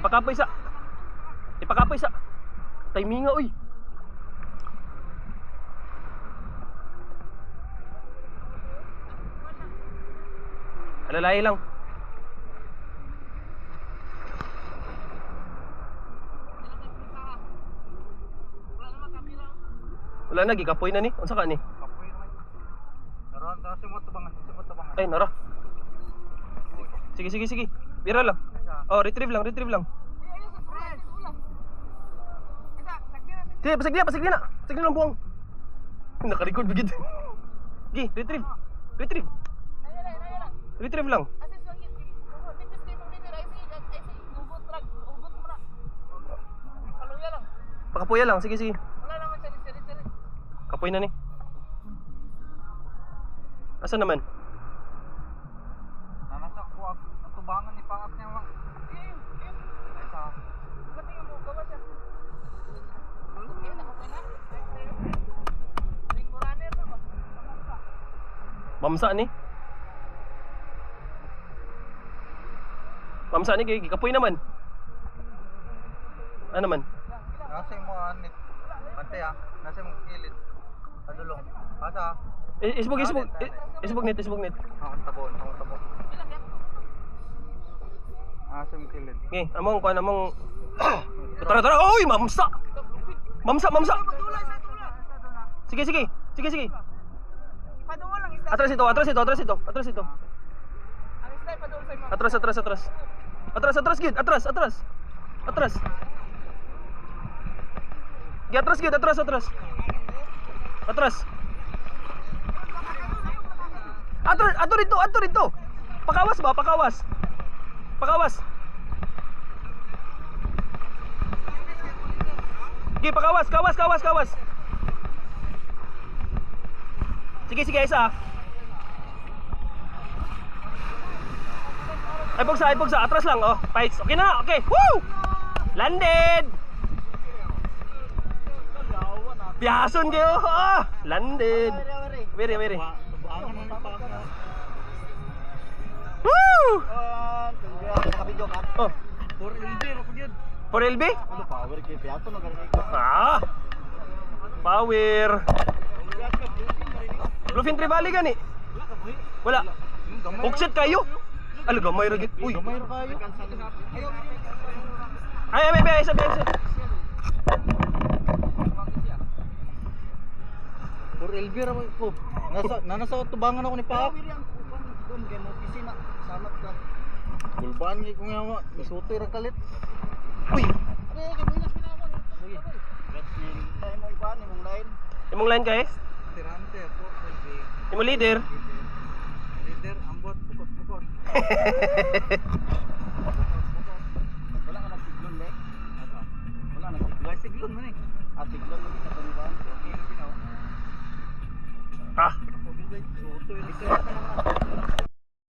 Ipakapoy sa. Ipakapoy sa. Timing nga, uy. Alalay lang. Wala na, gikapoy na ni. Unsa ka ni? Kapoy naman. Naroon, simot tabangan. Ay, nara. Sige, sige, sige. Bira lang. Oh, retrieve lang, retrieve lang. Sige, pasig na. Pasig na lang buwang. Naka-record bigid. Gi, retrieve. Retrieve. Retrieve lang. Pakapuya lang, sige, sige. Kapoy na ni. Asa naman? Nanasak ko ang tubangan ni Paak niya mak. Ay sa. Mamsa ni. Mamsa ni kay kapoy naman. Ano naman? Nasa yung mga anit. Pantay ha. Nasa yung kilid. Adulong. Asa. Isbog net. Akong tabon. Nasa yung kilid. Okay, among kuan among tara. Oy, mamsa. Mamsa. Sige. Atras ito. Atras gid. Atras. Gi atras gid, atras. Ato dito. Pakawas ba? Pakawas. Gi kawas. Sige, isa. Ay pugsa. Atras lang, oh. Fights. Okay na. Okay. Woo! Landed. Piyason kayo. Oh, landed. Wiri. Tubangan ng Paak niya. Woo! Nakabidyo ka. Oh, For LB ako yun. for LB? Ano power kay Piato na ganito. Power. Bluefin Trevally gani. Wala. Buksit kayo. Alo gamay ra gid. Uy. Gamay ra kayo. Ay, isa. For LB ra ko. Nasa tubangan ako ni Paak. Doon kay mo pisina. Sanat ka. Bulban kay kung yawa. Isutoy ra kalit. Uy. Okay, buinas pinako ni. Uy. Let's see. Tayo mo iban imong line. Imong line kay? Tirante po LB. Imong leader. Leader ambot bukod. Wala ka nagsiglon ba? Wala nagsiglon. Siglon man eh. Siglon mo sa tubangan. Okay na binaw. Ah. Isutoy ra kalit.